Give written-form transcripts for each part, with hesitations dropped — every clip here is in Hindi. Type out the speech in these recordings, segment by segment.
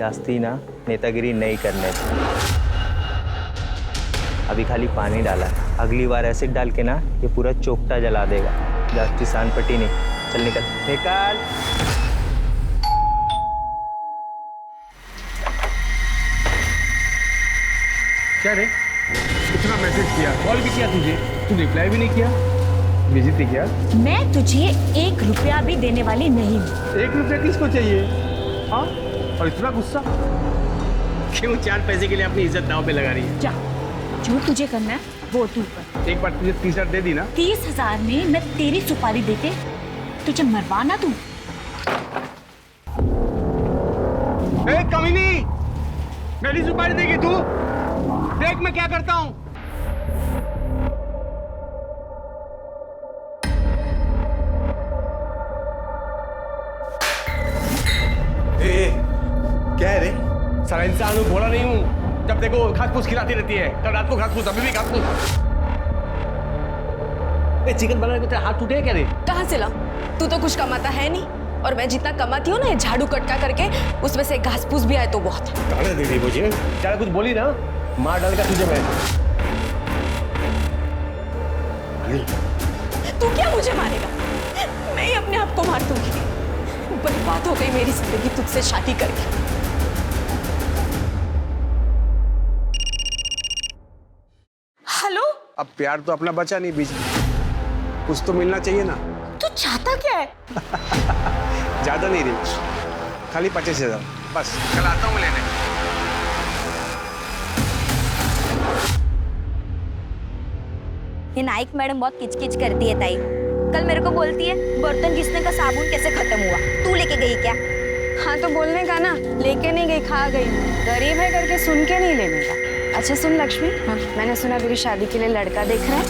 जास्ती ना नेतागिरी नहीं करने थे। अभी खाली पानी डाला है, अगली बार एसिड डाल के ना ये पूरा चोपटा जला देगा। जास्ती सांडपट्टी नहीं। चल निकल निकाल। क्या रे, इतना मैसेज किया, कॉल भी किया तुझे, तू रिप्लाई भी नहीं किया। बिजी थी क्या? मैं तुझे 1 रुपया भी देने वाली नहीं हूँ। 1 रुपया किसको चाहिए? हाँ, और इतना गुस्सा क्यों? 4 पैसे के लिए अपनी इज्जत दांव पे लगा रही है। जा, जो तुझे करना है वो तू कर। एक बार तुझे 30,000 दे दी ना। 30,000 में मैं तेरी सुपारी देके तुझे मरवाना तू। ए कमीनी, मेरी सुपारी देगी तू? देख मैं क्या करता हूँ। क्या है रे? सारा इंसान हूँ, भोला नहीं हूँ। जब देखो घास फूस खिलाती रहती है, कल रात को घास फूस, अभी भी घास फूस। चिकन बनाने को तेरा हाथ टूटे क्या रे? कहाँ से ला? तू तो कुछ कमाता है नहीं, और मैं जितना कमाती हूँ ना ये झाड़ू कटका करके, उसमें से घास फूस भी आए तो बहुत। गाने दे दी मुझे। ज्यादा कुछ बोली ना, मार डालेगा तुझे मैं। तू क्या मुझे मारेगा? मैं ही अपने आप को मार दूंगी। बर्बाद हो गई मेरी जिंदगी तुझसे शादी करके। हेलो? अब प्यार तो अपना बचा नहीं बीच में, कुछ तो मिलना चाहिए ना। तू चाहता क्या है? ज्यादा नहीं रे, खाली 25,000 बस। कल आता हूँ लेने। ये नाइक मैडम बहुत किचकिच करती है ताई। कल मेरे को बोलती है बर्तन घिसने का साबुन कैसे खत्म हुआ, तू लेके गई क्या? हाँ तो बोलने का ना, लेके नहीं गई, खा गई। गरीब है करके सुन के नहीं लेने का। अच्छा सुन लक्ष्मी, हाँ, मैंने सुना तेरी शादी के लिए लड़का देख रहा है।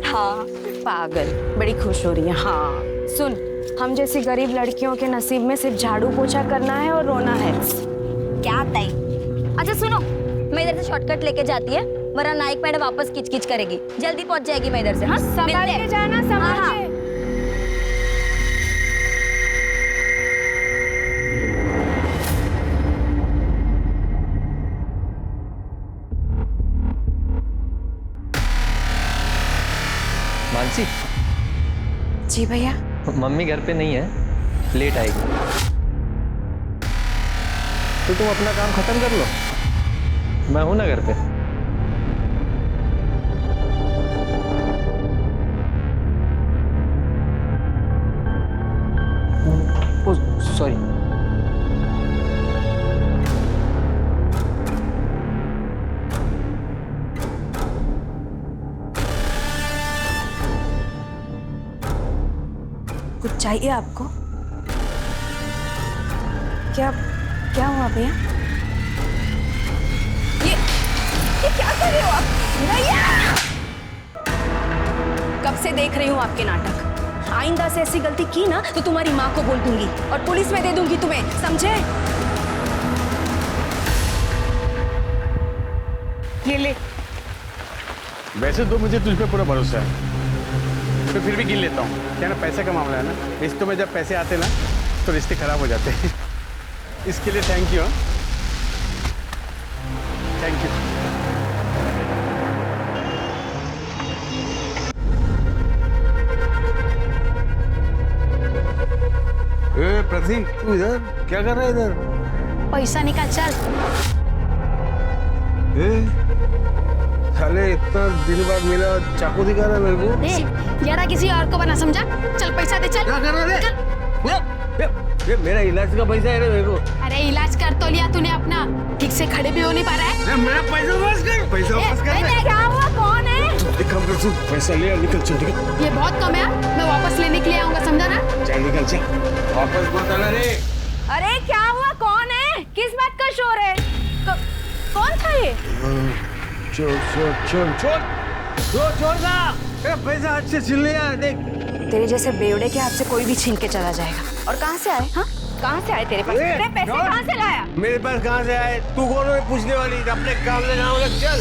हाँ पागल, बड़ी खुश हो रही है। हाँ सुन, हम जैसी गरीब लड़कियों के नसीब में सिर्फ झाड़ू पोछा करना है और रोना है। क्या ताई? अच्छा सुनो, मैं इधर से शॉर्टकट लेके जाती है, वरना नाइक मैडम वापस किचकिच करेगी। जल्दी पहुंच जाएगी मैं इधर से। हाँ संभाल के जाना, संभाल हाँ, के। मानसी, जी भैया। मम्मी घर पे नहीं है, लेट आएगी। तो तुम अपना काम खत्म कर लो, मैं हूं ना घर पे। सॉरी। कुछ चाहिए आपको? क्या क्या हुआ भैया? ये क्या कर रहे हो आप? भैया! कब से देख रही हूँ आपके नाटक। आइंदा से ऐसी गलती की ना तो तुम्हारी माँ को बोल दूंगी और पुलिस में दे दूंगी तुम्हें, समझे? ये ले। वैसे तो मुझे तुझ पे पूरा भरोसा है, तो फिर भी गिन लेता हूँ। क्या ना, पैसे का मामला है ना, रिश्तों में जब पैसे आते ना तो रिश्ते खराब हो जाते हैं। इसके लिए thank you. Thank you. Prateek, तू इधर क्या कर रहा है? इधर पैसा निकाल चल। साले इतना दिन बाद मिला, चाकू दिखा रहा है मेरे को। ज्यादा किसी और को बना समझा। चल पैसा दे, चल। क्या कर रहा है? ये मेरा इलाज का पैसा है मेरे को। अरे इलाज कर तो लिया तूने अपना, ठीक से खड़े भी हो नहीं पा रहा है। मेरा पैसा वापस कर, पैसा वापस कर। क्या हुआ? कौन है? एक काम कर, तू पैसा ले और निकल, चल निकल। ये बहुत कम है, मैं वापस लेने के लिए आऊंगा, समझा ना? चल निकल, चल वापस मत आना रे। अरे क्या हुआ? कौन है? किस बात का शोर है? कौन था ये? छोड़ ना, पैसा हाथ से छीन लिया। देख, तेरे जैसे बेवड़े के हाथ से कोई भी छीन के चला जाएगा। और कहाँ से आए? हाँ, कहाँ से आए तेरे पास? तेरे पैसे कहाँ से लाया? मेरे पास कहाँ से आए? तू कौन है पूछने वाली? अपने काम में ना लग, चल।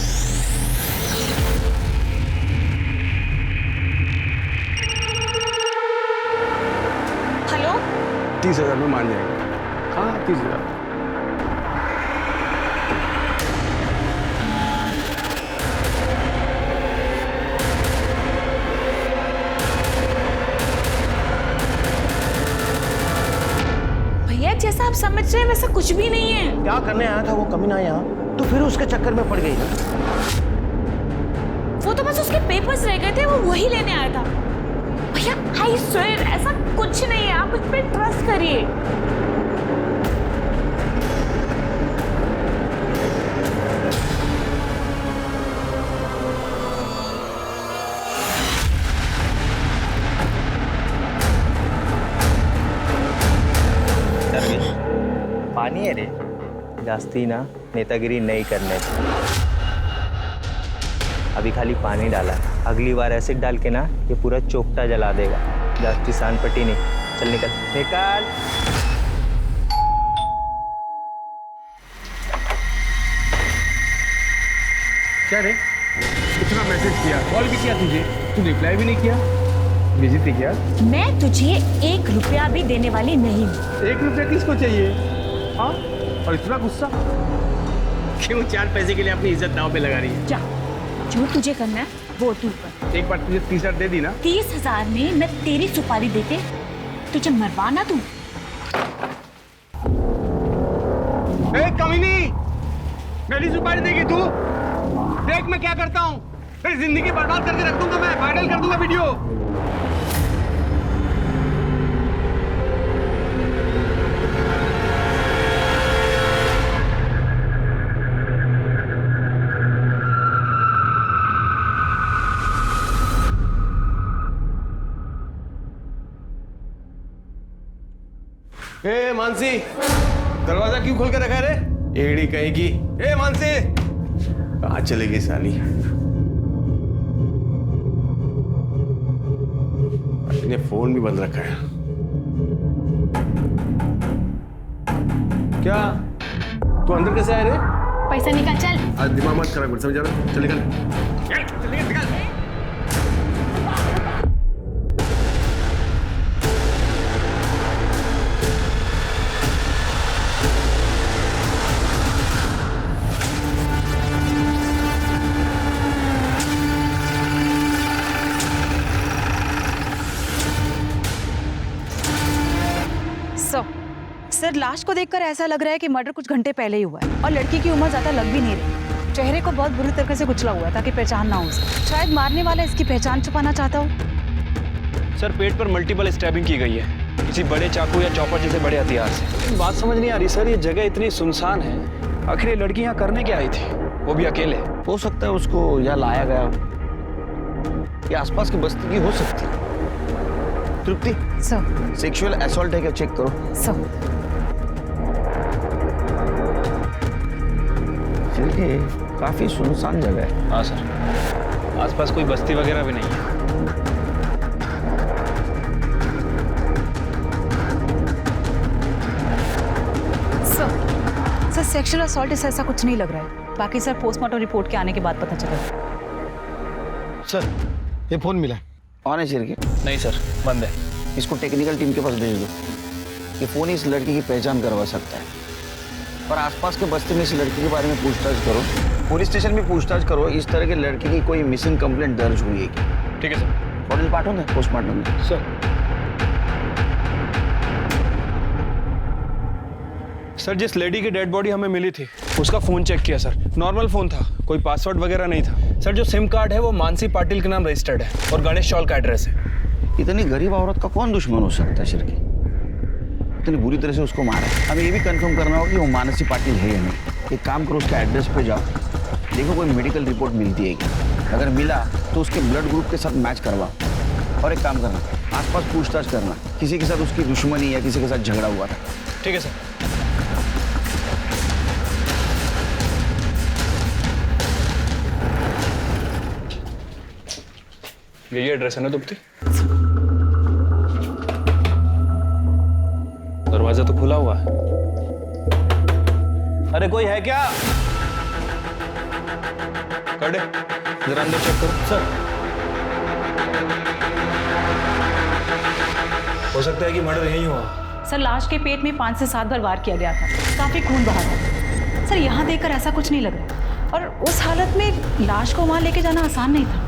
हेलो? 30,000 में मान जाएगा। हाँ 30,000। भैया जैसा आप समझ रहे हैं वैसा कुछ भी नहीं है। क्या करने आया था वो कमीना यहाँ, तो फिर उसके चक्कर में पड़ गई ना। वो तो बस उसके पेपर्स रह गए थे, वो वही लेने आया था। भैया आई स्वेयर ऐसा कुछ नहीं है, आप उस पर ट्रस्ट करिए। पानी है रे, जास्ती ना नेतागिरी नहीं करने। अभी खाली पानी डाला, अगली बार एसिड डाल के ना ये पूरा चोकटा जला देगा। जास्ती सांपटी नहीं, चल निकल निकाल। क्या रे, इतना मैसेज किया, कॉल भी किया तुझे, तू रिप्लाई भी नहीं किया, बिजी थी क्या? मैं तुझे 1 रुपया भी देने वाली नहीं हूँ। 1 रुपया किसको चाहिए? हाँ, और इतना गुस्सा क्यों? 4 पैसे के लिए अपनी इज्जत दांव पे लगा रही है। जा, जो तुझे करना है वो तू कर। एक बार तुझे 30,000 दे दी ना। 30,000 में मैं तेरी सुपारी देके तुझे मरवाना तू। ए कमीनी, मेरी सुपारी देगी तू? देख मैं क्या करता हूँ, तेरी जिंदगी बर्बाद करके रख दूंगा, मैं वायरल कर दूंगा वीडियो। ए मानसी, दरवाजा क्यों खोल के रखा है रे? एड़ी कहेगी। ए मानसी, कहाँ चलेगी साली? अपने फोन भी बंद रखा है। क्या तू अंदर कैसे आए रे? पैसा निकाल चल। आज दिमाग मत खराब कर, समझ रहा? चल निकल, चल निकल। सर, लाश को देखकर ऐसा लग रहा है कि मर्डर कुछ घंटे पहले ही हुआ है और लड़की की उम्र ज्यादा लग भी नहीं रही। चेहरे को बहुत बुरी तरीके से कुचला हुआ है ताकि पहचान ना हो सके। शायद मारने वाला इसकी पहचान छुपाना चाहता हो। सर, पेट पर मल्टीपल स्टैबिंग की गई है, किसी बड़े चाकू या चॉपर जैसे बड़े हथियार से। बात समझ नहीं आ रही सर, ये जगह इतनी सुनसान है, आखिर ये लड़की यहाँ करने क्या आई थी, वो भी अकेले? हो सकता है उसको यहाँ लाया गया हो, या आसपास की बस्ती की हो सकती है। तृप्ति, सर। सेक्सुअल असॉल्ट है क्या, चेक करो। सर। चलिए, काफी सुनसान जगह है। हाँ सर, आसपास कोई बस्ती वगैरह भी नहीं है। सर, सेक्सुअल असॉल्ट ऐसा कुछ नहीं लग रहा है। बाकी सर पोस्टमार्टम रिपोर्ट के आने के बाद पता चला। सर, ये फोन मिला ऑन है के? नहीं सर, बंद है। इसको टेक्निकल टीम के पास भेज दो। ये फोन इस लड़की की पहचान करवा सकता है। और आसपास के बस्ती में इस लड़की के बारे में पूछताछ करो, पुलिस स्टेशन में पूछताछ करो। इस तरह के लड़की की कोई मिसिंग कंप्लेंट दर्ज हुई है क्या? ठीक है सर। बॉडी पार्ट होना पोस्टमार्टम में। सर, सर जिस लेडी की डेड बॉडी हमें मिली थी उसका फोन चेक किया सर, नॉर्मल फोन था, कोई पासवर्ड वगैरह नहीं था। सर जो सिम कार्ड है वो मानसी पाटिल के नाम रजिस्टर्ड है और गणेश चौल का एड्रेस है। इतनी गरीब औरत का कौन दुश्मन हो सकता है शिरके? इतनी बुरी तरह से उसको मारा। हमें ये भी कंफर्म करना होगा कि वो मानसी पाटिल है या नहीं। एक काम करो, उसके एड्रेस पे जाओ, देखो कोई मेडिकल रिपोर्ट मिलती है क्या। अगर मिला तो उसके ब्लड ग्रुप के साथ मैच करवाओ। और एक काम करना, आसपास पूछताछ करना, किसी के साथ उसकी दुश्मनी या किसी के साथ झगड़ा हुआ था। ठीक है सर। यही एड्रेस है ना दुप्ती? दरवाजा तो खुला हुआ है। अरे कोई है क्या? कड़े जरा अंदर चेक करो। सर, हो सकता है कि मर्डर यहीं हुआ। सर लाश के पेट में 5 से 7 बार वार किया गया था, काफी खून बहा था। सर यहाँ देखकर ऐसा कुछ नहीं लग रहा, और उस हालत में लाश को वहाँ लेके जाना आसान नहीं था।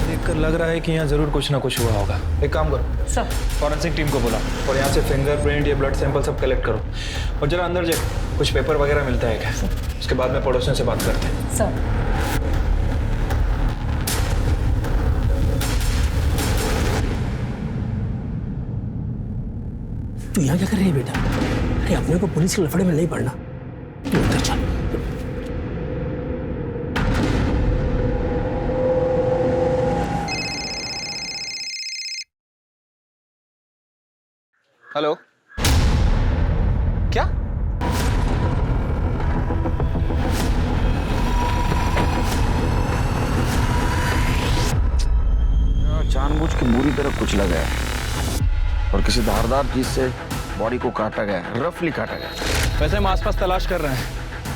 देखकर लग रहा है कि यहाँ जरूर कुछ ना कुछ हुआ होगा। एक काम करो सर, फॉरेंसिक टीम को बुला और यहाँ से फिंगरप्रिंट या ब्लड सैंपल सब कलेक्ट करो और जरा अंदर जाओ, कुछ पेपर वगैरह मिलता है क्या? उसके बाद में पड़ोसियों से बात करते हैं। सर तू यहाँ क्या कर रही है बेटा? अरे अपने को पुलिस के लफड़े में नहीं पड़ना, तू अंदर चल। हेलो, क्या? जानबूझ के बुरी तरह कुचला गया और किसी धारदार चीज से बॉडी को काटा गया, रफली काटा गया। वैसे हम आसपास तलाश कर रहे हैं,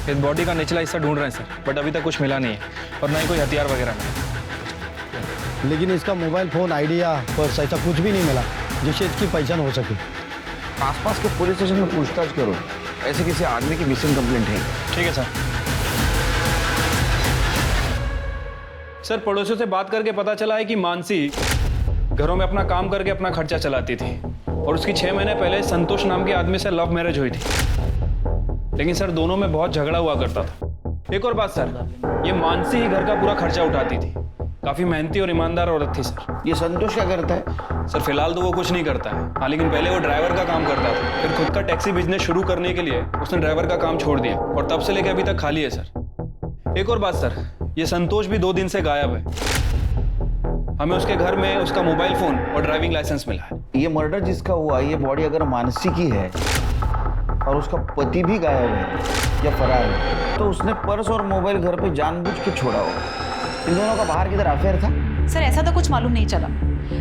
इस बॉडी का निचला हिस्सा ढूंढ रहे हैं सर, बट अभी तक कुछ मिला नहीं है और ना ही कोई हथियार वगैरह मिला। लेकिन इसका मोबाइल फोन, आइडिया, पर्स ऐसा कुछ भी नहीं मिला जिससे इसकी पहचान हो सके। आसपास के पुलिस स्टेशन में पूछताछ करो, ऐसे किसी आदमी की मिसिंग कंप्लेंट है। ठीक है सर। सर पड़ोसियों से बात करके पता चला है कि मानसी घरों में अपना काम करके अपना खर्चा चलाती थी और उसकी 6 महीने पहले संतोष नाम के आदमी से लव मैरिज हुई थी, लेकिन सर दोनों में बहुत झगड़ा हुआ करता था। एक और बात सर, ये मानसी ही घर का पूरा खर्चा उठाती थी, काफी मेहनती और ईमानदार औरत थी सर। ये संतोष क्या करता है? सर फिलहाल तो वो कुछ नहीं करता है, हाँ, लेकिन पहले वो ड्राइवर का काम करता था, फिर खुद का टैक्सी बिजनेस शुरू करने के लिए उसने ड्राइवर का काम छोड़ दिया और तब से लेकर अभी तक खाली है सर। एक और बात सर, ये संतोष भी 2 दिन से गायब है। हमें उसके घर में उसका मोबाइल फोन और ड्राइविंग लाइसेंस मिला है। ये मर्डर जिसका हुआ, ये बॉडी अगर मानसी की है और उसका पति भी गायब है या फरार है, तो उसने पर्स और मोबाइल घर पे जानबूझ के छोड़ा होगा। इन दोनों का बाहर की तरफ अफेयर था? सर ऐसा तो कुछ मालूम नहीं चला,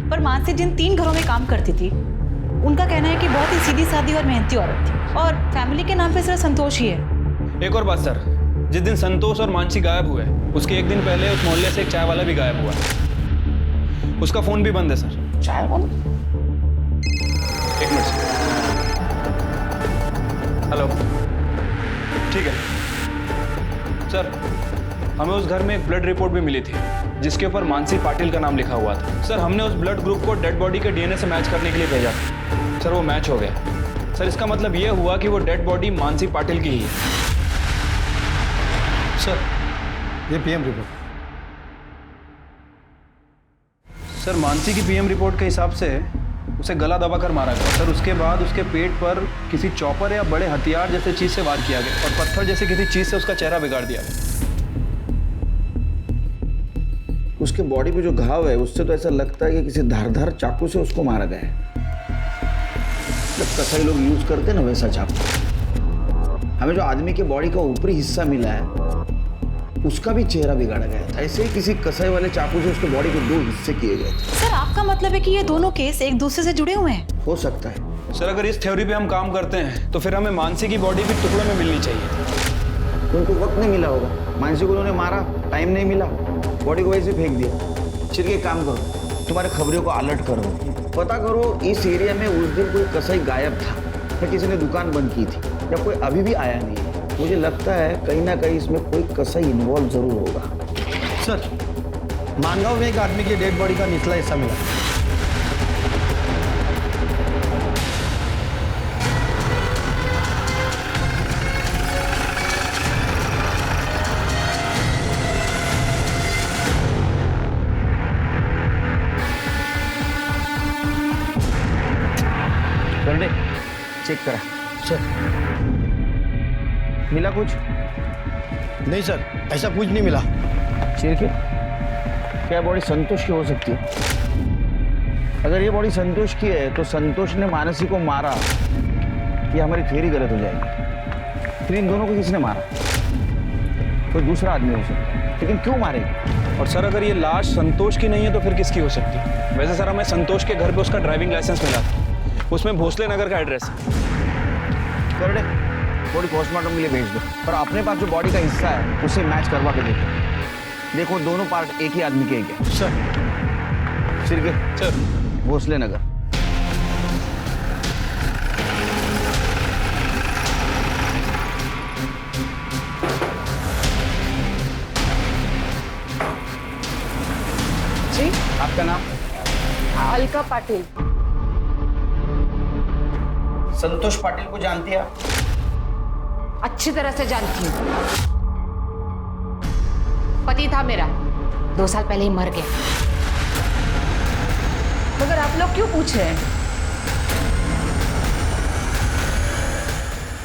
पर मानसी जिन 3 घरों में काम करती थी उनका कहना है कि बहुत ही सीधी सादी और मेहनती औरत थी और फैमिली के नाम पे सिर्फ संतोष ही है। एक और बात सर, जिस दिन संतोष और मानसी गायब हुए उसके 1 दिन पहले उस मोहल्ले से एक चाय वाला भी गायब हुआ है, उसका फोन भी बंद है सर। चाय वाला? 1 मिनट सर। हेलो, ठीक है सर, हमें उस घर में एक ब्लड रिपोर्ट भी मिली थी जिसके ऊपर मानसी पाटिल का नाम लिखा हुआ था। सर हमने उस ब्लड ग्रुप को डेड बॉडी के डीएनए से मैच करने के लिए भेजा था सर, वो मैच हो गया सर। इसका मतलब ये हुआ कि वो डेड बॉडी मानसी पाटिल की ही है। सर ये पीएम रिपोर्ट। सर मानसी की पीएम रिपोर्ट के हिसाब से उसे गला दबाकर मारा गया सर, उसके बाद उसके पेट पर किसी चॉपर या बड़े हथियार जैसे चीज से वार किया गया और पत्थर जैसे किसी चीज से उसका चेहरा बिगाड़ दिया गया। उसके बॉडी पे जो घाव है उससे तो ऐसा लगता है कि किसी धारदार चाकू से उसको मारा गया है। जब कसाई लोग यूज करते हैं ना वैसा चाकू। हमें जो आदमी के बॉडी का ऊपरी हिस्सा मिला है उसका भी चेहरा बिगाड़ा गया था, ऐसे ही किसी कसाई वाले चाकू से उसके बॉडी के 2 हिस्से किए गए थे। सर आपका मतलब है कि ये दोनों केस एक दूसरे से जुड़े हुए हैं? हो सकता है सर, अगर इस थ्योरी पे हम काम करते हैं तो फिर हमें मानसी की बॉडी भी टुकड़ों में मिलनी चाहिए। उनको वक्त नहीं मिला होगा, मानसी को उन्होंने मारा, टाइम नहीं मिला, बॉडी को वैसे फेंक दिया। चिर के काम करो, तुम्हारे खबरों को अलर्ट करो, पता करो इस एरिया में उस दिन कोई कसाई गायब था या किसी ने दुकान बंद की थी या कोई अभी भी आया नहीं है। मुझे लगता है कहीं ना कहीं इसमें कोई कसाई इन्वॉल्व जरूर होगा। सर मानगांव में एक आदमी की डेड बॉडी का निचला हिस्सा मिला। कर दे, चेक करा। सर मिला कुछ? नहीं सर, ऐसा कुछ नहीं मिला। चिरके, क्या बॉडी संतोष की हो सकती है? अगर ये बॉडी संतोष की है तो संतोष ने मानसी को मारा, ये हमारी थ्योरी गलत हो जाएगी। फिर इन दोनों को किसने मारा? कोई दूसरा आदमी हो सकता है, लेकिन क्यों मारेगा? और सर अगर ये लाश संतोष की नहीं है तो फिर किसकी हो सकती है? वैसे सर हमें संतोष के घर पे उसका ड्राइविंग लाइसेंस मिला था, उसमें भोसले नगर का एड्रेस है। कर दे, बॉडी पोस्टमार्टम के लिए भेज दो और अपने पास जो बॉडी का हिस्सा है उसे मैच करवा के देखो दोनों पार्ट एक ही आदमी के हैं क्या? सर सिरके सर भोसले नगर। आपका नाम? अलका पाटिल। संतोष पाटिल को जानती है आप? अच्छी तरह से जानती हूँ। पति था मेरा, 2 साल पहले ही मर गया। मगर आप लोग क्यों पूछ रहे हैं?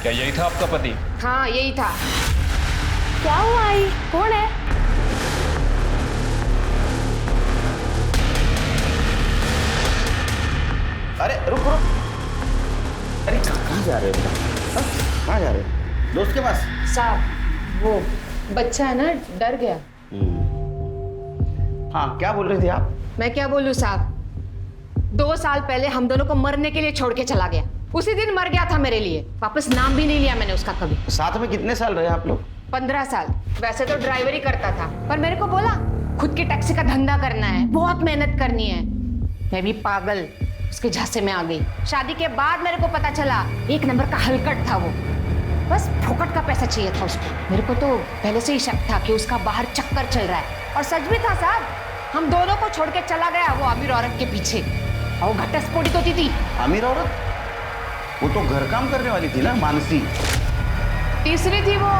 क्या यही था आपका पति? हाँ, यही था। क्या हुआ आई? कौन है? अरे रुक रुक, अरे कहाँ जा रहे हो? कहाँ जा रहे हो? दोस्त के पास? साहब, वो बच्चा है ना, डर गया। हाँ, क्या बोल रही थी आप? मैं क्या बोलूं साहब, 2 साल पहले हम दोनों को मरने के लिए छोड़ के चला गया। उसी दिन मर गया था मेरे लिए। वापस नाम भी नहीं लिया मैंने उसका कभी। साथ में कितने साल रहे आप लोग? 15 साल। वैसे तो ड्राइवरी करता था, पर मेरे को बोला खुद की टैक्सी का धंधा करना है, बहुत मेहनत करनी है। मैं भी पागल उसके झांसे में आ गई। शादी के बाद मेरे को पता चला 1 नंबर का हलकट था वो। बस फोकट का पैसा चाहिए था उसको। मेरे को तो पहले से ही शक था कि उसका बाहर चक्कर चल रहा है। और सच भी था साहब, हम दोनों को छोड़ के चला गया वो अमीर औरत के पीछे। और वो घटस्फोटित होती थी। अमीर औरत? वो तो घर काम करने वाली थी ना, मानसी। तीसरी थी वो।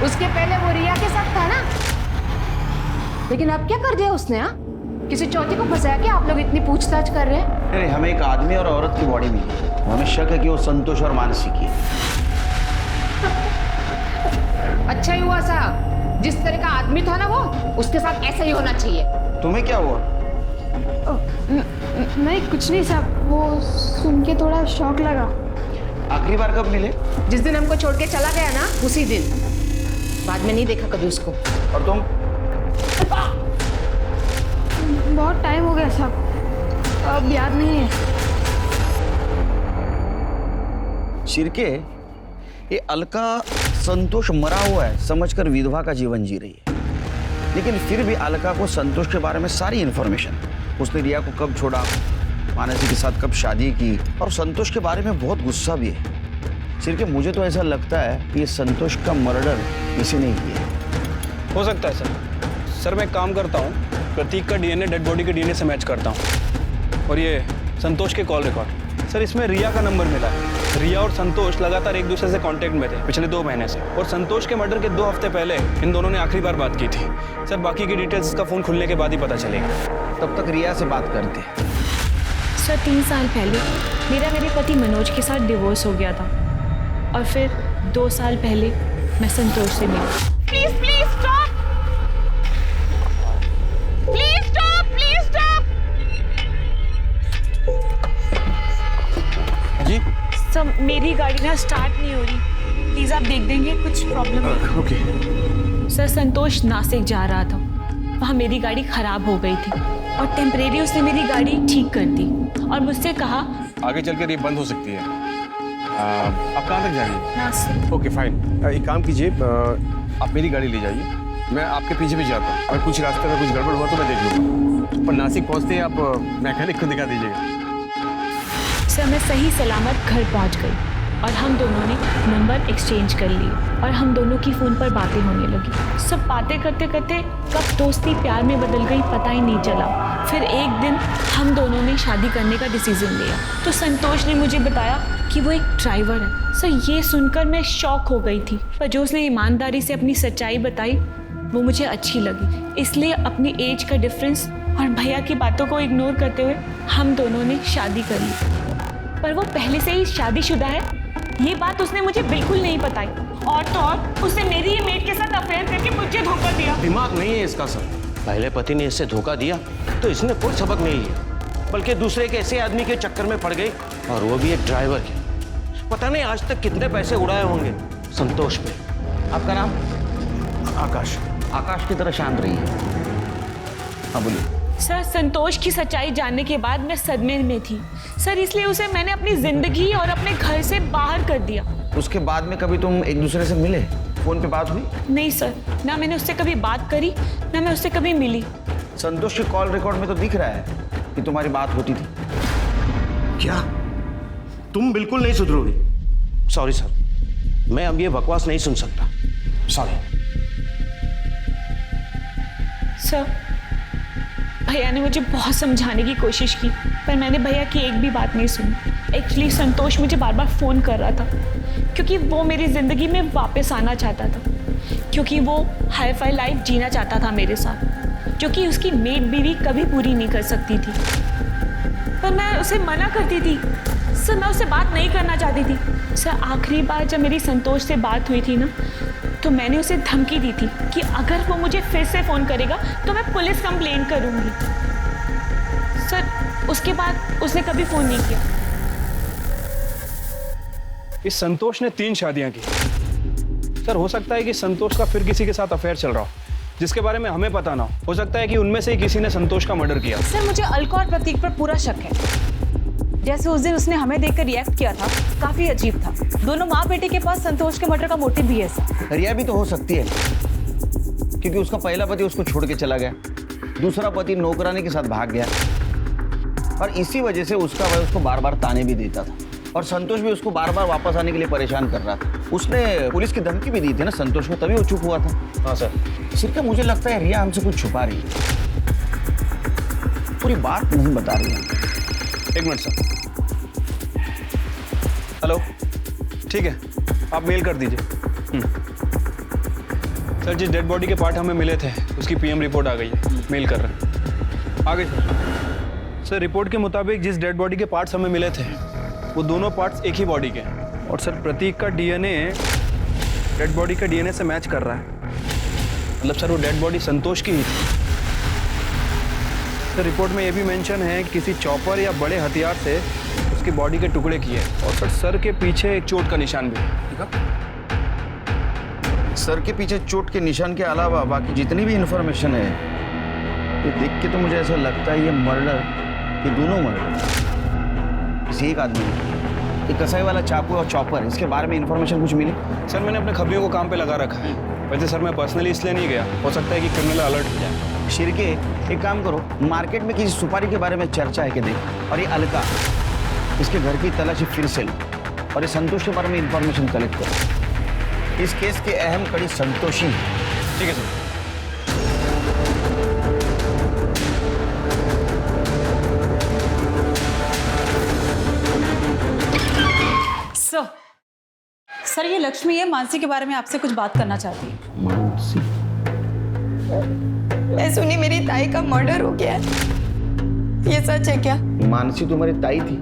उसके पहले वो रिया के साथ था ना। लेकिन अब क्या कर दिया उसने? हाँ, किसी चौथी को फंसाया क्या? आप लोग इतनी पूछताछ कर रहे हैं। अरे हमें एक आदमी और औरत की बॉडी मिली, हमें शक है कि वो संतोष और मानसी की है। अच्छा ही हुआ साहब, जिस तरह का आदमी था ना वो, उसके साथ ऐसा ही होना चाहिए। तुम्हें क्या हुआ? नहीं, कुछ नहीं साहब, वो सुन के थोड़ा शौक लगा। आखिरी बार कब मिले? जिस दिन हमको छोड़ के चला गया ना, उसी दिन। बाद में नहीं देखा कभी उसको। और तुम? बहुत टाइम हो गया साहब, अब याद नहीं है। शिरके, ये अलका संतोष मरा हुआ है समझकर विधवा का जीवन जी रही है, लेकिन फिर भी अलका को संतोष के बारे में सारी इंफॉर्मेशन, उसने रिया को कब छोड़ा, मानसी के साथ कब शादी की, और संतोष के बारे में बहुत गुस्सा भी है। शिरके, मुझे तो ऐसा लगता है कि ये संतोष का मर्डर इसी ने किया है। हो सकता है सर मैं एक काम करता हूँ, प्रतीक का डीएनए डेड बॉडी के डीएनए से मैच करता हूँ। और ये संतोष के कॉल रिकॉर्ड, सर इसमें रिया का नंबर मिला है। रिया और संतोष लगातार एक दूसरे से कांटेक्ट में थे पिछले 2 महीने से, और संतोष के मर्डर के 2 हफ्ते पहले इन दोनों ने आखिरी बार बात की थी। सर बाकी की डिटेल्स इसका फ़ोन खुलने के बाद ही पता चलेगा। तब तक रिया से बात करते हैं। सर 3 साल पहले मेरे पति मनोज के साथ डिवोर्स हो गया था, और फिर 2 साल पहले मैं संतोष से मिली। Please please stop, please stop, please stop. जी सर मेरी गाड़ी ना स्टार्ट नहीं हो रही, प्लीज आप देख देंगे, कुछ प्रॉब्लम है। ओके। सर संतोष नासिक जा रहा था, वहाँ मेरी गाड़ी खराब हो गई थी और टेम्परेरी उसने मेरी गाड़ी ठीक कर दी और मुझसे कहा आगे चलकर ये बंद हो सकती है। आप कहाँ तक जा रही हैं? नासिक। ओके फाइन, एक काम कीजिए, आप मेरी गाड़ी ले जाइए, मैं आपके पीछे भी जाता हूँ। अगर कुछ रास्ते में कुछ गड़बड़ हुआ तो मैं देख लूँगा। पर नासिक पहुँचते ही आप मैकेनिक को दिखा दीजिएगा। सर मैं सही सलामत घर पहुंच गई और हम दोनों ने नंबर एक्सचेंज कर लिए और हम दोनों की फ़ोन पर बातें होने लगी। सब बातें करते करते कब दोस्ती प्यार में बदल गई पता ही नहीं चला। फिर एक दिन हम दोनों ने शादी करने का डिसीजन लिया तो संतोष ने मुझे बताया कि वो एक ड्राइवर है। सर ये सुनकर मैं शॉक हो गई थी, पर जो उसने ईमानदारी से अपनी सच्चाई बताई वो मुझे अच्छी लगी। इसलिए अपनी एज का डिफरेंस और भैया की बातों को इग्नोर करते हुए हम दोनों ने शादी कर ली। पर वो पहले से ही शादीशुदा है, ये बात उसने मुझे बिल्कुल नहीं बताई। और तो और उसने मेरी ही मेड के साथ अफेयर करके मुझे धोखा दिया। दिमाग नहीं है इसका सर। पहले पति ने इससे धोखा दिया तो इसने कोई सबक नहीं लिया, बल्कि दूसरे के ऐसे आदमी के चक्कर में पड़ गई, और वो भी एक ड्राइवर के। पता नहीं आज तक कितने पैसे उड़ाए होंगे संतोष पे। आपका नाम? आकाश। आकाश की तरह शांत रही है। हाँ बोलिए। सर संतोष की सच्चाई जानने के बाद मैं सदमे में थी सर, इसलिए उसे मैंने अपनी जिंदगी और अपने घर से बाहर कर दिया। उसके बाद में कभी तुम एक दूसरे से मिले, फोन पे बात हुई? नहीं सर, ना मैंने उससे कभी बात करी ना मैं उससे कभी मिली। संतोष के कॉल रिकॉर्ड में तो दिख रहा है कि तुम्हारी बात होती थी। क्या तुम बिल्कुल नहीं सुधरोगे? सॉरी सर, मैं अब ये बकवास नहीं सुन सकता, सॉरी। सर भैया ने मुझे बहुत समझाने की कोशिश की, पर मैंने भैया की एक भी बात नहीं सुनी। एक्चुअली संतोष मुझे बार बार फ़ोन कर रहा था क्योंकि वो मेरी ज़िंदगी में वापस आना चाहता था, क्योंकि वो हाई फाई लाइफ जीना चाहता था मेरे साथ, जो कि उसकी मेड बीवी कभी पूरी नहीं कर सकती थी। पर मैं उसे मना करती थी सर, मैं उससे बात नहीं करना चाहती थी। सर आखिरी बार जब मेरी संतोष से बात हुई थी ना, तो मैंने उसे धमकी दी थी कि अगर वो मुझे फिर से फ़ोन करेगा तो मैं पुलिस कंप्लेंट करूंगी। सर उसके बाद उसने कभी फ़ोन नहीं किया। इस संतोष ने 3 शादियां की। सर हो सकता है कि संतोष का फिर किसी के साथ अफेयर चल रहा हो, जिसके बारे में हमें पता ना हो सकता है कि उनमें से ही किसी ने संतोष का मर्डर किया। सर मुझे अलका और प्रतीक पर पूरा शक है। जैसे उस दिन उसने हमें देखकर रिएक्ट किया था, काफी अजीब था। दोनों माँ बेटे के पास संतोष के मर्डर का मोटिव भी है सर। रिया भी तो हो सकती है, क्योंकि उसका पहला पति उसको छोड़ के चला गया, दूसरा पति नौकरानी के साथ भाग गया, और इसी वजह से उसका भाई उसको बार बार ताने भी देता था, और संतोष भी उसको बार बार वापस आने के लिए परेशान कर रहा था। उसने पुलिस की धमकी भी दी थी ना संतोष को, तभी वो चुप हुआ था। हाँ सर। सिर्फ मुझे लगता है रिया हमसे कुछ छुपा रही है, पूरी बात नहीं बता रही है। एक मिनट सर। हेलो, ठीक है, आप मेल कर दीजिए। सर जिस डेड बॉडी के पार्ट हमें मिले थे उसकी पीएम रिपोर्ट आ गई है, मेल कर रहे हैं। आ गई सर। रिपोर्ट के मुताबिक जिस डेड बॉडी के पार्ट्स हमें मिले थे वो दोनों पार्ट्स एक ही बॉडी के हैं, और सर प्रतीक का डीएनए डेड बॉडी के डीएनए से मैच कर रहा है। मतलब सर वो डेड बॉडी संतोष की ही थी। सर रिपोर्ट में ये भी मेंशन है कि किसी चॉपर या बड़े हथियार से उसकी बॉडी के टुकड़े किए, और सर के पीछे एक चोट का निशान भी है। ठीक है, सर के पीछे चोट के निशान के अलावा बाकी जितनी भी इंफॉर्मेशन है, ये देख के तो मुझे ऐसा लगता है ये मर्डर, ये दोनों मर्डर किसी एक आदमी ने। ये कसाई वाला चाकू और चॉपर, इसके बारे में इंफॉर्मेशन कुछ मिली? सर मैंने अपने खबरियों को काम पे लगा रखा है। वैसे सर मैं पर्सनली इसलिए नहीं गया, हो सकता है कि क्रिमिनल अलर्ट हो जाए। शिरके, एक काम करो, मार्केट में किसी सुपारी के बारे में चर्चा है कि देख, और ये अलका, इसके घर की तलाशी फिर से लो, और ये संतोष के बारे में इंफॉर्मेशन कलेक्ट करो। इस केस की अहम कड़ी संतोष ही है। ठीक है सर। सर ये लक्ष्मी है, मानसी के बारे में आपसे कुछ बात करना चाहती है। मानसी? मैं सुनी मेरी ताई का मर्डर हो गया है, ये सच है क्या? मानसी तुम्हारी ताई थी?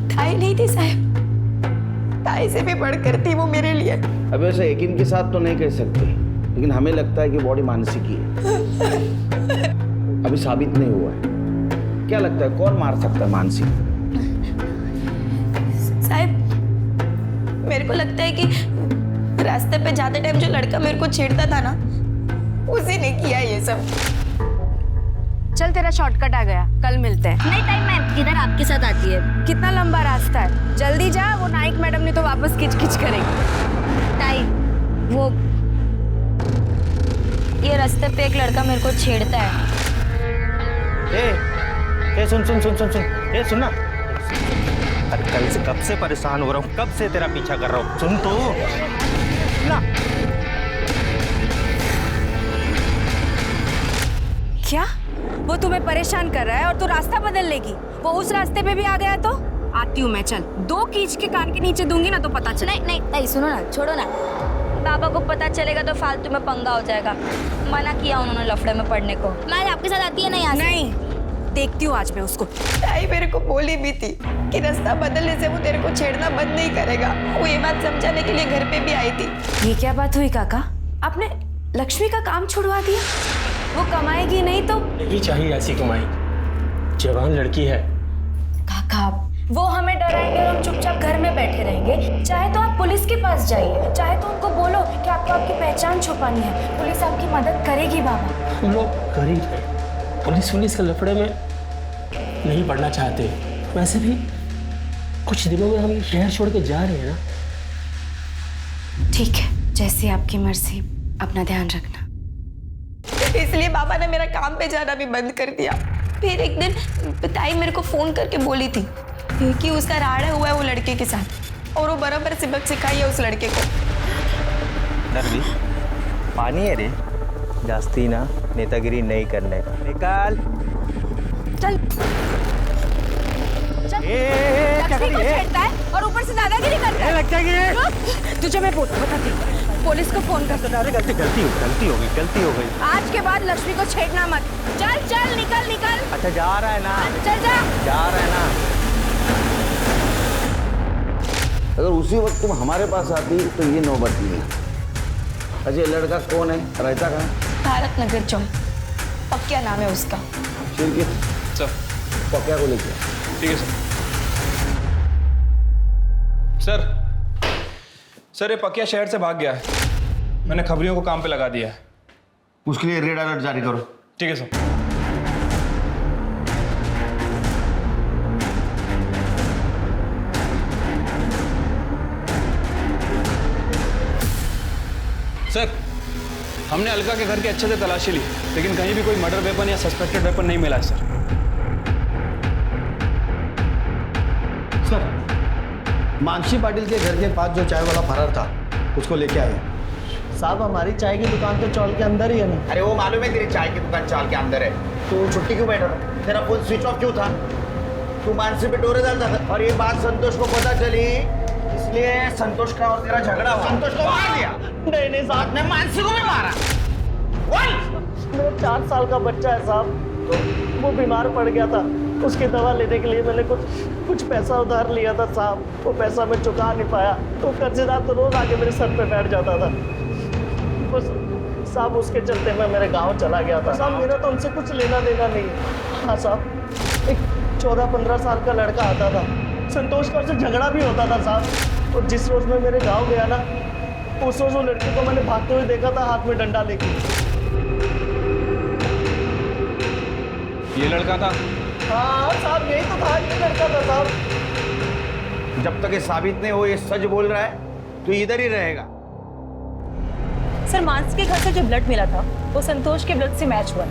ताई नहीं थी साहब, ताई से भी बढ़कर थी वो मेरे लिए। अब ऐसा यकीन के साथ तो नहीं कह सकते, लेकिन हमें लगता है कि बॉडी मानसी की है। अभी साबित नहीं हुआ है। क्या लगता है कौन मार सकता है मानसी? साहब मेरे को लगता है कि रास्ते पे जाते टाइम जो लड़का मेरे को छेड़ता था ना, उसी ने किया ये सब। चल तेरा शॉर्टकट आ गया, कल मिलते हैं। नहीं ताई, मैं किधर आपके साथ आती है? कितना लंबा रास्ता है, जल्दी जा, वो नाइक मैडम ने तो वापस किच-किच करेगी। ताई वो ये रास्ते पे एक लड़का मेरे को छेड़ता है। ए सुन सुन सुन सुन सुन, ए सुन ना। अरे कल से कब से परेशान हो रहा हूँ, कब से तेरा पीछा कर रहा हूँ, सुन तो ना। क्या वो तुम्हें परेशान कर रहा है और तू रास्ता बदल लेगी? वो उस रास्ते पे भी आ गया तो आती हूँ मैं, चल। 2 कीच के कान के नीचे दूंगी ना तो पता चले। नहीं नहीं ताई सुनो ना, छोड़ो ना, बाबा को पता चलेगा तो फालतू में पंगा हो जाएगा। मना किया उन्होंने लफड़े में पड़ने को। मैं आपके साथ आती है नहीं? नहीं, देखती हूँ आज मैं उसको। ताई मेरे को बोली भी थी कि रास्ता बदलने से वो तेरे को छेड़ना बंद नहीं करेगा। वो ये बात समझाने के लिए घर पे भी आई थी। ये क्या बात हुई काका? आपने लक्ष्मी का काम छुड़वा दिया? वो कमाएगी नहीं तो? नहीं चाहिए ऐसी कमाई, जवान लड़की है। काका वो हमें डराएंगे और हम चुपचाप घर में बैठे रहेंगे। चाहे तो आप पुलिस के पास जाइए, चाहे तो उनको बोलो कि आपको आपकी पहचान छुपानी है, पुलिस आपकी मदद करेगी। बाबा हम लोग गरीब हैं, पुलिस के लफड़े में नहीं पड़ना चाहते। वैसे भी कुछ दिनों में हम ये शहर छोड़ के जा रहे हैं ना। ठीक है, जैसी आपकी मर्जी, अपना ध्यान रखना। इसलिए बाबा ने मेरा काम पे जाना भी बंद कर दिया। फिर एक दिन ताई मेरे को फोन करके बोली थी कि उसका राड़ा हुआ है वो लड़के के साथ, और वो बराबर सबक सिखाई है उस लड़के को। नरवी पानी है रे, जास्ती ना नेतागिरी नहीं करने का। निकाल चल लक्ष्मी को छेड़ता है और ऊपर से दादागिरी करता है। लगता है तुझे मैं बताती हूँ, पुलिस को फोन कर दो। गलती हो गई। आज के बाद लक्ष्मी को छेड़ना मत। चल चल निकल निकल। अच्छा जा रहा है ना, चल जा। जा रहा है ना। अगर उसी वक्त तुम हमारे पास आती तो ये नौबत नहीं है। अजय लड़का कौन है, रहता कहाँ? भारत नगर चौक, पक्या नाम है उसका। ठीक है सर। पक्या को लेके ठीक है सर। सर ये पकिया शहर से भाग गया है। मैंने खबरियों को काम पे लगा दिया है। उसके लिए रेड अलर्ट जारी करो। ठीक है सर। सर हमने अलका के घर की अच्छे से तलाशी ली, लेकिन कहीं भी कोई मर्डर वेपन या सस्पेक्टेड वेपन नहीं मिला है सर। सर मानसी पाटिल के घर के पास जो चाय वाला फरार था उसको लेके आए। साहब हमारी चाय की दुकान तो चौल के अंदर ही है ना। अरे वो मालूम है तेरी चाय की दुकान चाल के अंदर है, तो छुट्टी क्यों बैठा था? तेरा फोन स्विच ऑफ क्यों था? तू मानसी पे डोरे डालता था और ये बात संतोष को पता चली, इसलिए संतोष का और तेरा झगड़ा हुआ। संतोष को मार दिया? नहीं साहब, ने मानसी को भी मारा। मेरा 4 साल का बच्चा है साहब, वो बीमार पड़ गया था, उसकी दवा लेने के लिए मैंने कुछ पैसा उधार लिया था साहब, वो पैसा मैं चुका नहीं पाया, तो कर्जेदार तो रोज आके मेरे सर पे बैठ जाता था। बस साहब उसके चलते मैं मेरे गांव चला गया था साहब, मेरा तो उनसे कुछ लेना देना नहीं। हाँ साहब, एक 14-15 साल का लड़का आता था, संतोष का उससे झगड़ा भी होता था साहब, और जिस रोज मैं मेरे गाँव गया ना, उस रोज वो लड़के को मैंने भागते हुए देखा था हाथ में डंडा लेके। ये लड़का था? हाँ साहब यही तो था, ये लड़का था साहब। जब तक ये साबित नहीं हो ये सच बोल रहा है तो इधर ही रहेगा। सर मानस के घर से जो ब्लड मिला था वो संतोष के ब्लड से मैच हुआ।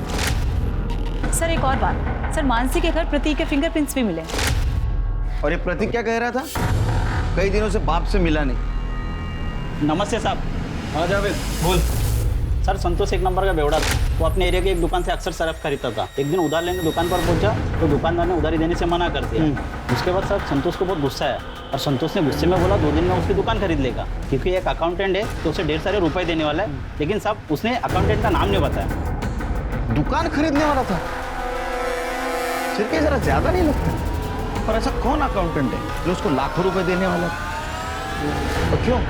सर एक और बात, सर मानसी के घर प्रतीक के फिंगरप्रिंट्स भी मिले। और ये प्रतीक क्या कह रहा था? कई दिनों से बाप से मिला नहीं। नमस्ते साहब। हाँ जावेद बोल। सर संतोष एक नंबर का बेवड़ा था, वो अपने एरिया की एक दुकान से अक्सर सरफ खरीदता था। एक दिन उधार लेने दुकान पर पहुंचा तो दुकानदार ने उधारी देने से मना कर दिया। उसके बाद सर संतोष को बहुत गुस्सा आया और संतोष ने गुस्से में बोला 2 दिन में उसकी दुकान खरीद लेगा, क्योंकि एक अकाउंटेंट है तो उसे ढेर सारे रुपए देने वाला है। लेकिन साहब उसने अकाउंटेंट का नाम नहीं बताया। दुकान खरीदने वाला था? फिर क्या जरा ज्यादा नहीं लगता? पर ऐसा कौन अकाउंटेंट है जो उसको लाखों रुपए देने वाला है? और क्यों?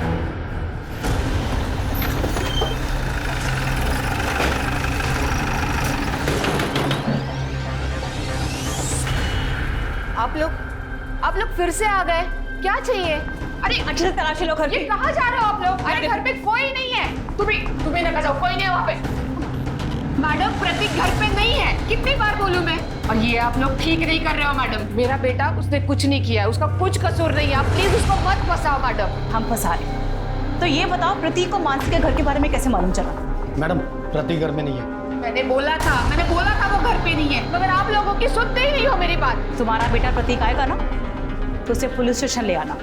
आप लोग फिर से आ गए, क्या चाहिए? अरे अच्छे से तलाशी लो घर ये की। कहाँ जा रहे हो आप लोग? अरे घर पे कोई नहीं है। तुम्हें ना जाओ, कोई नहीं है वहाँ पे। मैडम प्रतीक घर पे नहीं है, कितनी बार बोलूं मैं? और ये आप लोग ठीक नहीं कर रहे हो मैडम। मेरा बेटा उसने कुछ नहीं किया है, उसका कुछ कसूर नहीं है, आप प्लीज उसको मत फंसाओ मैडम। हम फंसा रहे। तो ये बताओ प्रतीक को मानसी के घर के बारे में कैसे मालूम चला? मैडम प्रतीक घर में नहीं है। मैंने बोला था वो घर पे नहीं है, मगर आप लोगों की सुनते ही नहीं हो मेरी बात। तुम्हारा बेटा प्रतीक आएगा ना तो उसे पुलिस स्टेशन ले आना,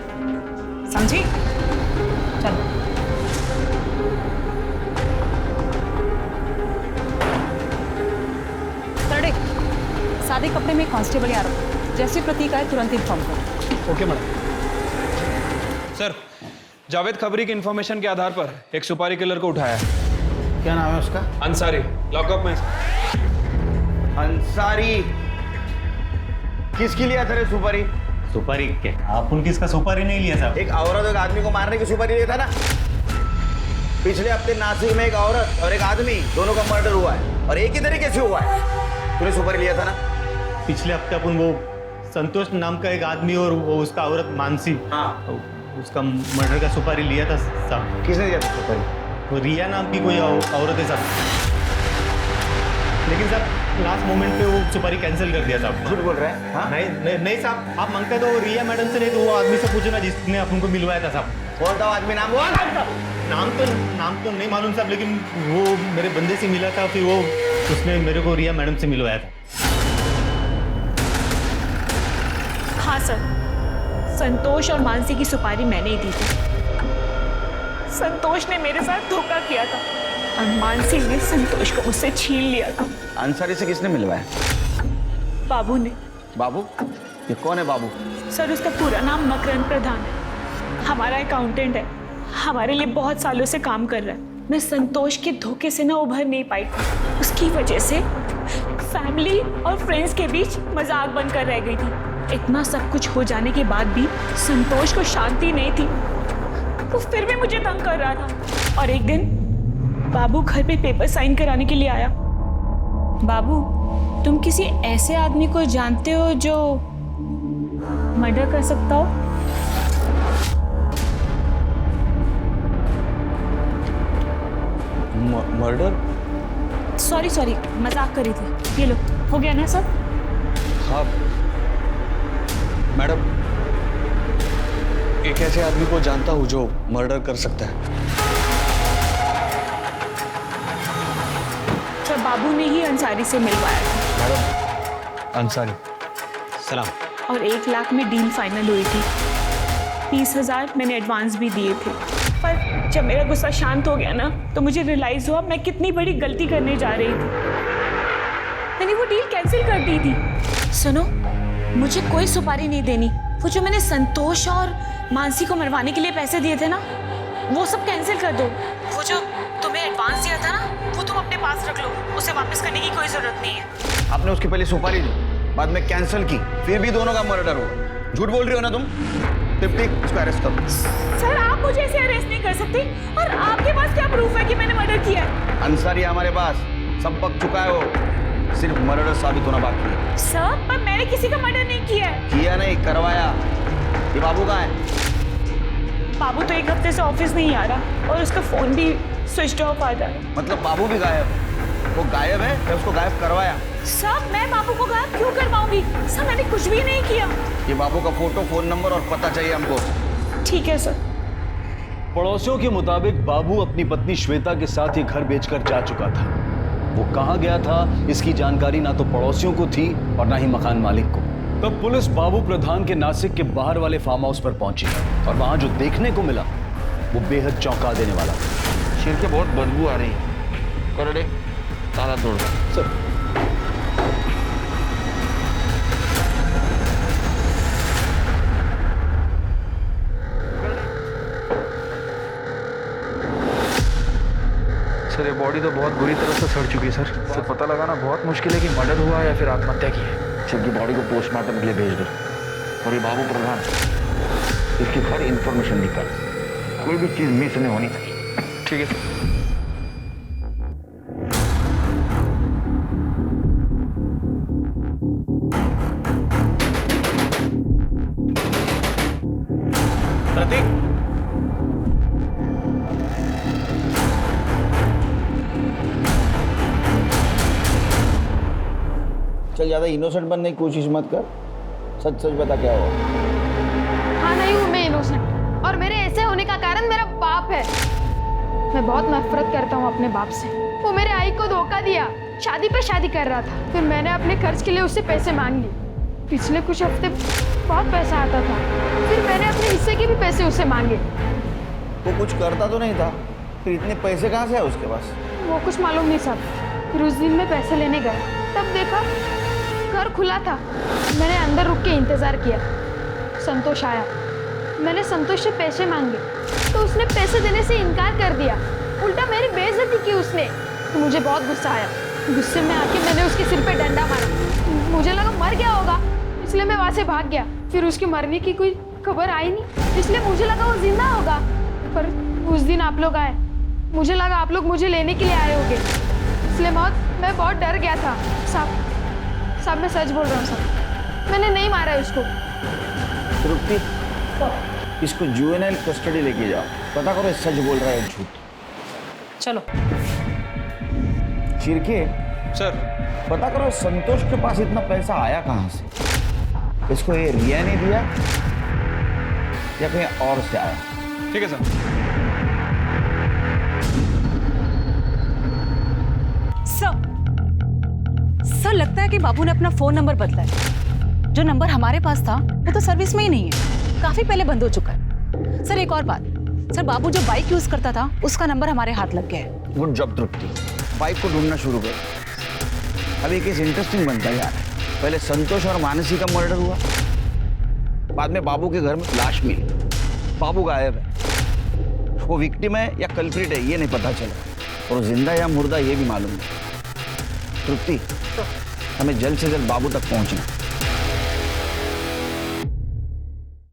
समझी? चलो। सरडे, सादे कपड़े में कांस्टेबल आ रहा, जैसे प्रतीक आए तुरंत इन्फॉर्म करो। Okay madam. सर जावेद खबरी की इंफॉर्मेशन के आधार पर एक सुपारी किलर को उठाया है। क्या नाम है उसका? अंसारी, लॉकअप में। अंसारी किसकी लिया था रे सुपारी? सुपारी के आप उनकी इसका सुपारी नहीं लिया साहब। एक औरत एक आदमी को मारने की सुपारी लिया था ना? पिछले हफ्ते नासिक में एक औरत और एक आदमी दोनों का मर्डर हुआ है, और एक ही तरीके से हुआ है। तूने सुपारी लिया था ना? पिछले हफ्ते अपन वो संतोष नाम का एक आदमी और वो उसका औरत मानसी, हाँ उसका मर्डर का सुपारी लिया था साहब। किसने दिया था सुपारी? वो रिया नाम की कोई औरत है साहब, लेकिन साहब लास्ट मोमेंट पे वो सुपारी कैंसिल कर दिया साहब। झूठ बोल रहे हैं? हाँ? नहीं साहब, आप मांगते तो रिया मैडम से नहीं तो वो आदमी से पूछना जिसने अपन को मिलवाया था साहब। कौन था आदमी? नाम बोल। नाम तो नहीं मालूम साहब, लेकिन वो मेरे बंदे से मिला था, फिर वो उसने मेरे को रिया मैडम से मिलवाया था। हाँ सर, संतोष और मानसी की सुपारी मैंने ही दी थी। संतोष ने मेरे साथ धोखा किया था और मानसी ने संतोष को मुझसे छीन लिया था। अंसारी से किसने मिलवाया? बाबू ने। बाबू? ये कौन है बाबू? सर उसका पूरा नाम मकरंद प्रधान है, हमारा अकाउंटेंट है, हमारे लिए बहुत सालों से काम कर रहा है। मैं संतोष के धोखे से ना उभर नहीं पाई थी, उसकी वजह से फैमिली और फ्रेंड्स के बीच मजाक बनकर रह गई थी। इतना सब कुछ हो जाने के बाद भी संतोष को शांति नहीं थी, वो फिर भी मुझे तंग कर रहा था। और एक दिन बाबू घर पे पेपर साइन कराने के लिए आया। बाबू, तुम किसी ऐसे आदमी को जानते हो जो मर्डर कर सकता हो? मर्डर? सॉरी मजाक करी थी। ये लो, हो गया ना सब? हाँ मैडम, एक ऐसे आदमी को जानता हूँ जो मर्डर कर सकता है। तो बाबू ने ही अंसारी से मिलवाया था। मैडम, अंसारी सलाम। और 1 लाख में डील फाइनल हुई थी। 30,000 मैंने एडवांस भी दिए थे। पर जब मेरा गुस्सा शांत हो गया ना, तो मुझे रियलाइज हुआ मैं कितनी बड़ी गलती करने जा रही थी। मैंने वो डील कैंसिल कर दी थी। सुनो, मुझे कोई सुपारी नहीं देनी। वो जो मैंने संतोष और मानसी को मरवाने के लिए पैसे दिए थे ना, वो सब कैंसिल कर दो। वो जो तुम्हें एडवांस दिया था ना, वो तुम अपने पास रख लो, उसे वापस करने की कोई जरूरत नहीं है। आपने उसकी पहले सुपारी दी, बाद में कैंसिल की, फिर भी दोनों का मर्डर हुआ। झूठ बोल रही हो ना तुम? टिप्टी, इसको अरेस्ट करो। सर, आप मुझे ऐसे अरेस्ट नहीं कर सकते। और आपके पास क्या प्रूफ है कि मैंने मर्डर किया है? अंसारी हमारे पास सब पक चुका है, वो सिर्फ मर्डर साबित होना बाकी है। सर, पर मैंने किसी का मर्डर नहीं किया है। किया नहीं, करवाया। ये बाबू कहाँ है? बाबू तो 1 हफ्ते से ऑफिस नहीं आ रहा और उसका फोन भी स्विच ऑफ आ रहा है। मतलब बाबू भी गायब? वो गायब है या उसको गायब करवाया? सर, मैं बाबू को गायब क्यों करवाऊंगी? सर, मैंने कुछ भी नहीं किया। ये बाबू का फोटो, फोन नंबर और पता चाहिए हमको। ठीक है सर। पड़ोसियों के मुताबिक बाबू अपनी पत्नी श्वेता के साथ ये घर बेचकर जा चुका था। वो कहाँ गया था इसकी जानकारी ना तो पड़ोसियों को थी और ना ही मकान मालिक को। तब पुलिस बाबू प्रधान के नासिक के बाहर वाले फार्म हाउस पर पहुंची और वहां जो देखने को मिला वो बेहद चौंका देने वाला। सिर के बहुत बदबू आ रही है। कर दे, ताला तोड़ दो। सर, सर, ये बॉडी तो बहुत बुरी तरह से सड़ चुकी है सर। पता लगाना बहुत मुश्किल है कि मर्डर हुआ है या फिर आत्महत्या की है। सबकी बॉडी को पोस्टमार्टम के लिए भेज दो। और ये बाबू प्रधान, इसकी हर इंफॉर्मेशन निकाल, कोई भी चीज मिस नहीं होनी चाहिए। ठीक है सर। प्रतीक, चल ज्यादा इनोसेंट बनने की कोशिश मत कर, सच सच बता क्या हुआ। हाँ, नहीं हूँ मैं इनोसेंट, और मेरे ऐसे होने का कारण मेरा बाप है। मैं बहुत नफरत करता हूँ अपने बाप से। वो मेरे आई को धोखा दिया, शादी पे शादी कर रहा था, फिर मैंने अपने खर्च के लिए उससे पैसे मांग लिए। पिछले कुछ हफ्ते बहुत पैसा आता था, फिर मैंने अपने हिस्से के भी पैसे उससे मांगे। वो कुछ करता तो नहीं था, फिर इतने पैसे कहाँ से आए उसके पास? वो कुछ मालूम नहीं साहब। फिर उस दिन मैं पैसे लेने गया, तब देखा घर खुला था। मैंने अंदर रुक के इंतजार किया, संतोष आया। मैंने संतोष से पैसे मांगे तो उसने पैसे देने से इनकार कर दिया, उल्टा मेरी बेइज्जती की उसने। तो मुझे बहुत गुस्सा आया। गुस्से में आके मैंने उसके सिर पे डंडा मारा। मुझे लगा मर गया होगा, इसलिए मैं वहाँ से भाग गया। फिर उसके मरने की कोई खबर आई नहीं, इसलिए मुझे लगा वो जिंदा होगा। पर उस दिन आप लोग आए, मुझे लगा आप लोग मुझे लेने के लिए आए होंगे, इसलिए मैं बहुत डर गया था। साहब मैं सच बोल रहा हूँ साहब, मैंने नहीं मारा है उसको। तृप्ति, इसको जुवेनाइल कस्टडी लेके जाओ, पता करो सच बोल रहा है झूठ। चलो। चिरके सर, पता करो संतोष के पास इतना पैसा आया कहाँ से? इसको ये रिया ने दिया या कहीं और से आया? ठीक है सर। सर, लगता है कि बाबू ने अपना फोन नंबर बदला है। जो नंबर हमारे पास था वो तो सर्विस में ही नहीं है, काफी पहले बंद हो चुका है। सर, एक और बात, सर बाबू जो बाइक यूज करता था उसका नंबर हमारे हाथ लग गया है। गुड जॉब तृप्ति, बाइक को ढूंढना शुरू करो। अब ये केस इंटरेस्टिंग बनता है यार। पहले संतोष और मानसी का मर्डर हुआ, बाद में बाबू के घर में लाश मिली, बाबू गायब है। वो विक्टिम है या कल्प्रिट है ये नहीं पता चला, और जिंदा या मुर्दा ये भी मालूम नहीं। तृप्ति, हमें जल्द से जल्द बाबू तक पहुंचना।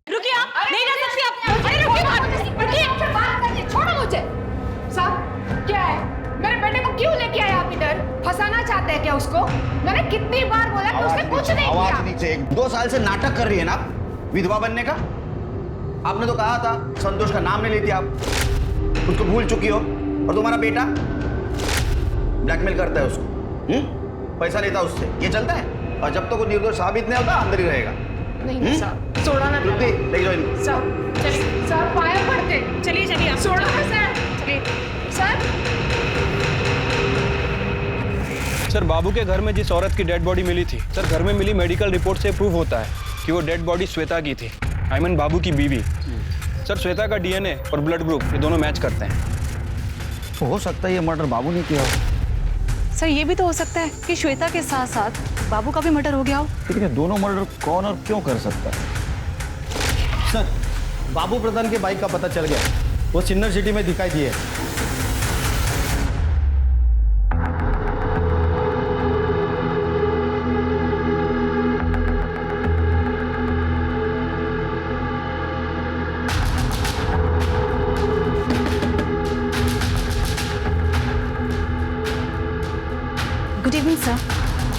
रुकिए आप, नहीं रह सकती आप। अरे रुकिए, बात करनी छोड़ो मुझे। साहब क्या है, मेरे बेटे को क्यों लेके आए आप इधर? फंसाना चाहते हैं क्या उसको? मैंने कितनी बार बोला कि उसने कुछ नहीं किया। आवाज नीचे। 2 साल से नाटक कर रही है ना विधवा बनने का। आपने तो कहा था संतोष का नाम नहीं लेती आप, उसको भूल चुकी हो। और तुम्हारा बेटा ब्लैकमेल करता है उसको, पैसा लेता है उससे, ये चलता है। और जब तक वो निर्दोष साबित नहीं होता अंदर ही रहेगा। नहीं साहब, छोड़ा ना। ले जाओ इनको। साहब चलिए, साहब पाया पड़ते। चलिए चलिए आप छोड़ो ना सर। चलिए सर। सर बाबू के घर में जिस औरत की डेड बॉडी मिली थी, सर घर में मिली मेडिकल रिपोर्ट से प्रूव होता है कि वो डेड बॉडी श्वेता की थी, आई मीन बाबू की बीवी। सर श्वेता का डीएनए और ब्लड ग्रुप ये दोनों मैच करते हैं। तो हो सकता है ये मर्डर बाबू ने किया हो। सर ये भी तो हो सकता है कि श्वेता के साथ साथ बाबू का भी मर्डर हो गया हो। लेकिन ये दोनों मर्डर कौन और क्यों कर सकता है? सर बाबू प्रधान के बाइक का पता चल गया, वो सिन्नर सिटी में दिखाई दिए। Good evening sir.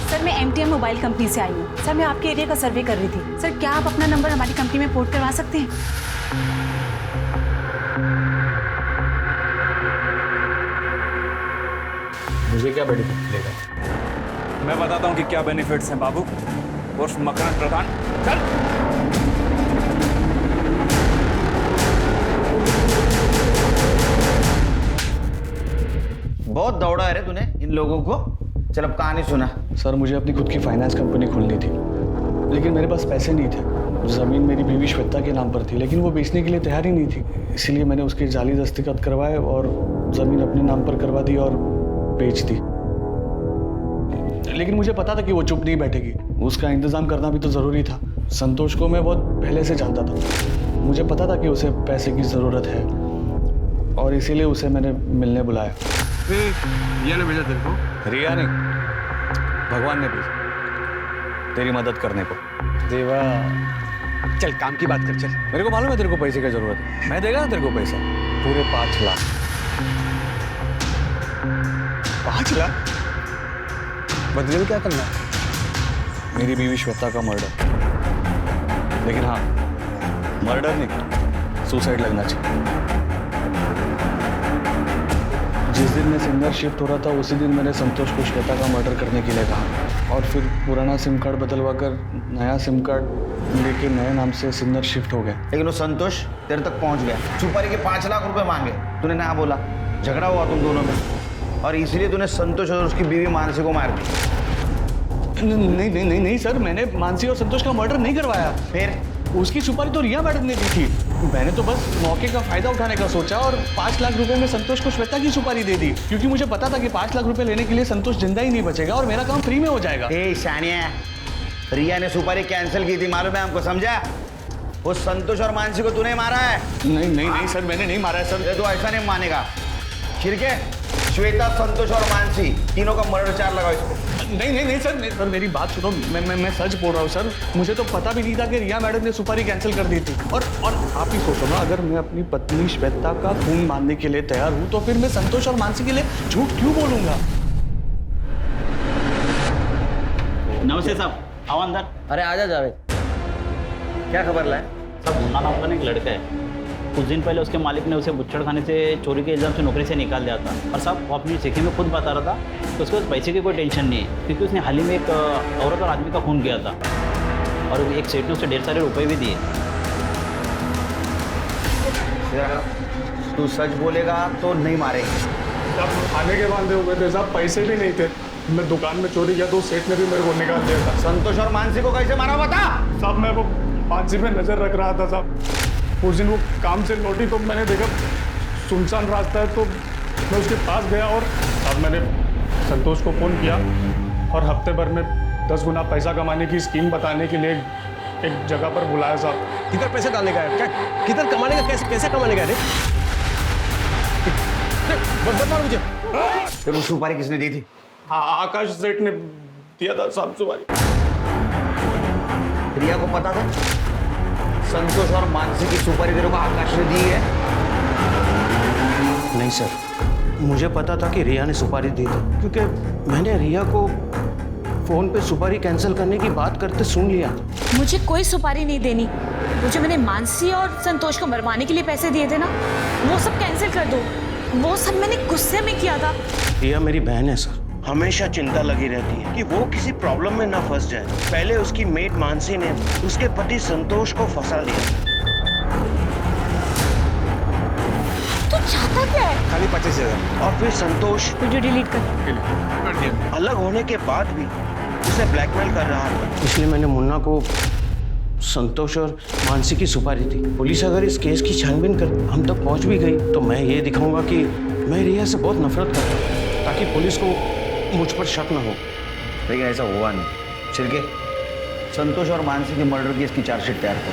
सर मैं MTM मोबाइल कंपनी से आई हूँ। सर मैं आपके एरिया का सर्वे कर रही थी। सर क्या आप अपना नंबर हमारी कंपनी में पोर्ट करवा सकते हैं? मुझे क्या बेनिफिट मिलेगा? मैं बताता हूँ कि क्या बेनिफिट्स हैं बाबू। उर्फ मकरंद प्रधान, चल। बहुत दौड़ा है रे तूने इन लोगों को। चल अब कहानी सुना। सर मुझे अपनी खुद की फाइनेंस कंपनी खोलनी थी, लेकिन मेरे पास पैसे नहीं थे। ज़मीन मेरी बीवी श्वेता के नाम पर थी, लेकिन वो बेचने के लिए तैयार ही नहीं थी। इसीलिए मैंने उसके जाली दस्तखत करवाए और ज़मीन अपने नाम पर करवा दी और बेच दी। लेकिन मुझे पता था कि वो चुप नहीं बैठेगी, उसका इंतज़ाम करना भी तो ज़रूरी था। संतोष को मैं बहुत पहले से जानता था, मुझे पता था कि उसे पैसे की ज़रूरत है और इसीलिए उसे मैंने मिलने बुलाया। रिया ने भेजा तेरे को? रिया नहीं, भगवान ने भेजा तेरी मदद करने को। देवा, चल काम की बात कर। चल, मेरे को मालूम है तेरे को पैसे की जरूरत है, मैं देगा ना तेरे को पैसा, पूरे 5 लाख। 5 लाख? बदले में क्या करना है? मेरी बीवी श्वेता का मर्डर। लेकिन हाँ, मर्डर नहीं, सुसाइड लगना चाहिए। जिस दिन मैं सिंगर शिफ्ट हो रहा था उसी दिन मैंने संतोष को श्वेता का मर्डर करने के लिए कहा, और फिर पुराना सिम कार्ड बदलवा कर नया सिम कार्ड लेके नए नाम से सिंगर शिफ्ट हो गया। लेकिन वो संतोष तेरे तक पहुंच गया, सुपारी के 5 लाख रुपए मांगे, तूने ना बोला, झगड़ा हुआ तुम दोनों में, और इसलिए तूने संतोष और उसकी बीवी मानसी को मार दी। नहीं सर, मैंने मानसी और संतोष का मर्डर नहीं करवाया। फिर उसकी सुपारी तो रिया मैडम ने दी थी, मैंने तो बस मौके का फायदा उठाने का सोचा और 5 लाख रुपए में संतोष को श्वेता की सुपारी दे दी, क्योंकि मुझे पता था कि 5 लाख रुपए लेने के लिए संतोष जिंदा ही नहीं बचेगा और मेरा काम फ्री में हो जाएगा। शानिया, रिया ने सुपारी कैंसिल की थी, मालूम है हमको, समझा? वो संतोष और मानसी को तूने मारा है। नहीं सर, मैंने नहीं मारा है सर। ये तो ऐसा नहीं मानेगा। छिड़के, श्वेता, संतोष और मानसी तीनों का मर्डर चार्ज लगाओ इसको। नहीं सर, मेरी बात सुनो, मैं सच बोल रहा हूँ सर। मुझे तो पता भी नहीं था कि रिया मैडम ने सुपारी कैंसिल कर दी थी। और आप ही सोचो ना, अगर मैं अपनी पत्नी श्वेता का खून मानने के लिए तैयार हूँ तो फिर मैं संतोष और मानसी के लिए झूठ क्यों बोलूंगा? नमस्ते साहब, आओ अंदर। अरे आजा जावेद, क्या खबर लाए? साहब मुन्ना नाम का एक लड़का है, कुछ दिन पहले उसके मालिक ने उसे बुच्चड़ खाने से चोरी के इल्जाम से नौकरी से निकाल दिया था। और साहब वो अपनी चिट्ठी में खुद बता रहा था कि उसके पास पैसे की कोई टेंशन नहीं है, क्योंकि उसने हाल ही में एक औरत और आदमी का खून किया था और एक सेठ ने उसे ढेर सारे रुपए भी दिए। तू सच बोलेगा तो नहीं मारेंगे। जब खाने के वादे हुए थे साहब, पैसे भी नहीं थे, मैं दुकान में चोरी किया तो सेठ ने भी मेरे को निकाल दिया था। संतोष और मानसी को कैसे मारा बता? साहब मैं वो पांची पे नजर रख रहा था साहब, उस दिन वो काम से लौटी तो मैंने देखा सुनसान रास्ता है तो मैं उसके पास गया और अब मैंने संतोष को फ़ोन किया और हफ्ते भर में 10 गुना पैसा कमाने की स्कीम बताने के लिए एक जगह पर बुलाया साहब। किधर पैसे डालने का है? क्या किधर कमाने का? कैसे कमाने का है? बता मुझे। फिर वो सुपारी किसने दी थी? हाँ, आकाश सेठ ने दिया था साहब सुपारी। रिया को पता था संतोष और मानसी की सुपारी तेरे को आकाश ने दी है? नहीं सर, मुझे पता था कि रिया ने सुपारी दी थी, क्योंकि मैंने रिया को फोन पे सुपारी कैंसिल करने की बात करते सुन लिया था। मुझे कोई सुपारी नहीं देनी। वो जो मैंने मानसी और संतोष को मरवाने के लिए पैसे दिए थे ना, वो सब कैंसिल कर दो। वो सब मैंने गुस्से में किया था। रिया मेरी बहन है सर, हमेशा चिंता लगी रहती है कि वो किसी प्रॉब्लम में ना फंस जाए। पहले उसकी मेट मानसी ने उसके पति संतोष को फंसा लिया। तो चाहता क्या है? खाली 25,000। और फिर संतोष वीडियो डिलीट कर। अलग होने के बाद भी उसे ब्लैकमेल कर रहा था, इसलिए मैंने मुन्ना को संतोष और मानसी की सुपारी दी। पुलिस अगर इस केस की छानबीन कर हम तक पहुंच भी गई तो मैं ये दिखाऊंगा कि मैं रिया से बहुत नफरत करता हूँ, ताकि पुलिस को मुझ पर शक न हो। लेकिन ऐसा हुआ नहीं। छिलके, संतोष और मानसी के मर्डर केस की चार्जशीट तैयार कर।